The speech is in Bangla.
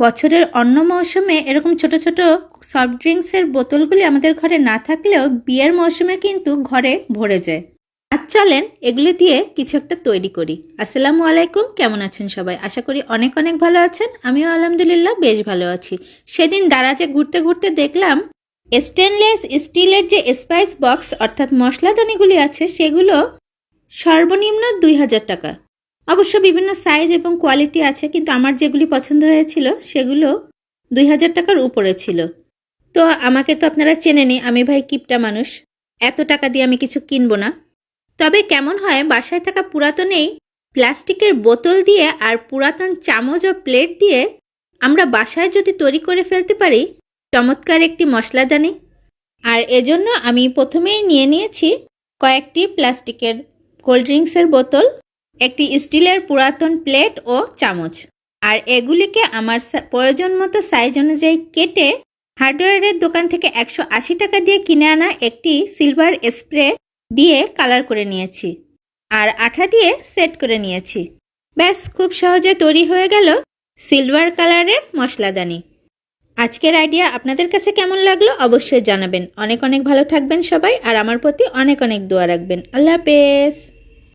বছরের অন্য মৌসুমে এরকম ছোট ছোট সফট ড্রিঙ্কসের বোতলগুলি আমাদের ঘরে না থাকলেও বিয়ের মৌসুমে কিন্তু ঘরে ভরে যায়। আজ চলেন এগুলি দিয়ে কিছু একটা তৈরি করি। আসসালামু আলাইকুম, কেমন আছেন সবাই? আশা করি অনেক অনেক ভালো আছেন। আমিও আলহামদুলিল্লাহ বেশ ভালো আছি। সেদিন দারাজে ঘুরতে ঘুরতে দেখলাম স্টেনলেস স্টিলের যে স্পাইস বক্স অর্থাৎ মশলাদানিগুলি আছে সেগুলো সর্বনিম্ন 2000 টাকা। অবশ্য বিভিন্ন সাইজ এবং কোয়ালিটি আছে, কিন্তু আমার যেগুলি পছন্দ হয়েছিল সেগুলো 2000 টাকার উপরে ছিল। তো আমাকে তো আপনারা চেনেনই, আমি ভাই কিপটা মানুষ, এত টাকা দিয়ে আমি কিছু কিনবো না। তবে কেমন হয় বাসায় থাকা পুরাতন এই প্লাস্টিকের বোতল দিয়ে আর পুরাতন চামচ ও প্লেট দিয়ে আমরা বাসায় যদি তৈরি করে ফেলতে পারি চমৎকার একটি মশলাদানি। আর এজন্য আমি প্রথমেই নিয়ে নিয়েছি কয়েকটি প্লাস্টিকের কোল্ড ড্রিঙ্কসের বোতল, একটি স্টিলের পুরাতন প্লেট ও চামচ। আর এগুলিকে আমার প্রয়োজন মতো সাইজ অনুযায়ী কেটে হার্ডওয়্যারের দোকান থেকে 180 টাকা দিয়ে কিনে আনা একটি সিলভার স্প্রে দিয়ে কালার করে নিয়েছি আর আঠা দিয়ে সেট করে নিয়েছি। ব্যাস, খুব সহজে তৈরি হয়ে গেল সিলভার কালারের মশলাদানি। আজকের আইডিয়া আপনাদের কাছে কেমন লাগলো অবশ্যই জানাবেন। অনেক অনেক ভালো থাকবেন সবাই, আর আমার প্রতি অনেক অনেক দোয়া রাখবেন। আল্লাহ হাফেজ।